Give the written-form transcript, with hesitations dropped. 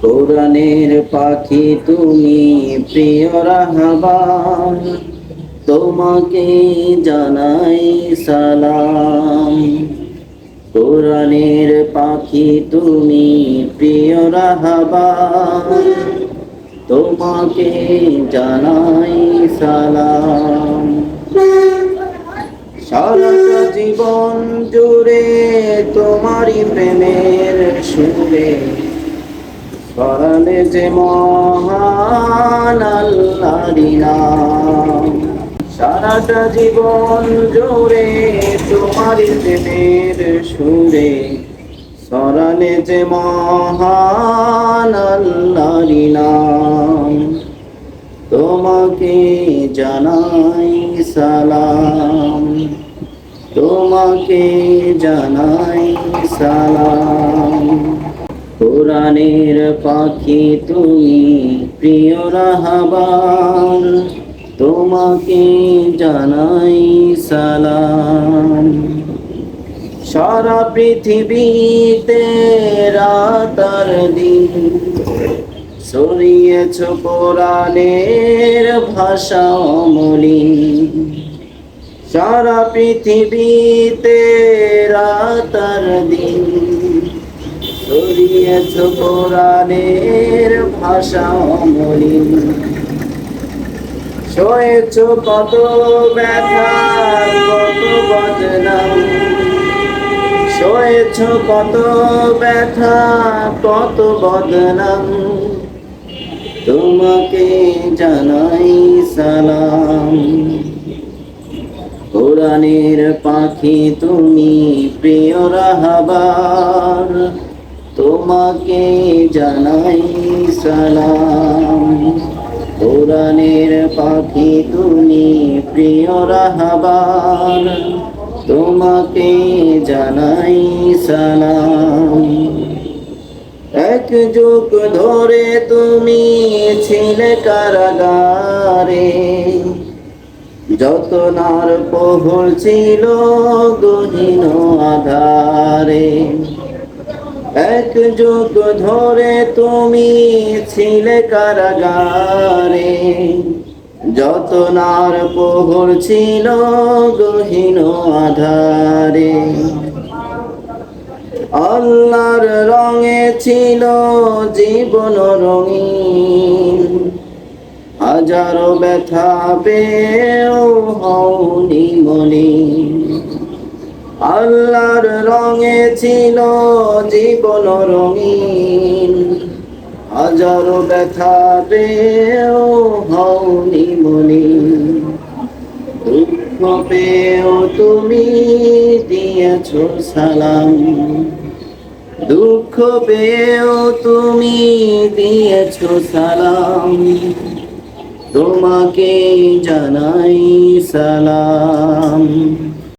কোরআনের পাখি তুমি প্রিয় রাহবার, তোমাকে জানাই সালাম। কোরআনের পাখি তুমি প্রিয় রাহবার, তোমাকে জানাই সালাম। সারাটা জীবন জুড়ে তোমারই প্রেমের সুরে স্মরণে যে মহান আল্লাহর নাম। সারাটা জীবন জুড়ে তোমারই প্রেমের সুরে স্মরণে যে মহান আল্লাহর নাম। তোমাকে জানাই সালাম, তোমাকে জানাই সালাম। কোরআনের পাখি তুমি প্রিয় রাহবার, তোমাকে জানাই সালাম। সারা পৃথিবীতে রাত আর দিন ছড়িয়েছ কোরআনের ভাষা অমলিন। সারা পৃথিবীতে রাত আর দিন ছড়িয়েছ কোরআনের ভাষা অমলিন। সয়েছ কত ব্যথা কত বদনাম, সয়েছ কত ব্যথা কত বদনাম। তোমাকে জানাই সালাম। কোরআনের পাখি তুমি প্রিয় রাহবার, তোমাকে জানাই সালাম। কোরআনের পাখি তুমি প্রিয় রাহবার, তোমাকে জানাই সালাম। এক যুগ ধরে তুমি ছিলে কারাগারে, যতনার প্রহর ছিল গহীন আধারে। এক যুগ ধরে তুমি ছিলে কারাগারে, যতনার প্রহর ছিল গহীন আধারে। আল্লাহর রঙে ছিল জীবন রঙিন, হাজারো ব্যথা পেয়েও হওনি মলিন। আল্লাহর রঙে ছিল জীবন রঙিন, হাজারো ব্যথা পেয়েও হওনি মলিন। দুঃখ পেয়েও তুমি দিয়েছ সালাম, দুঃখ পেয়েও তুমি দিয়েছ সালাম। তোমাকে জানাই সালাম।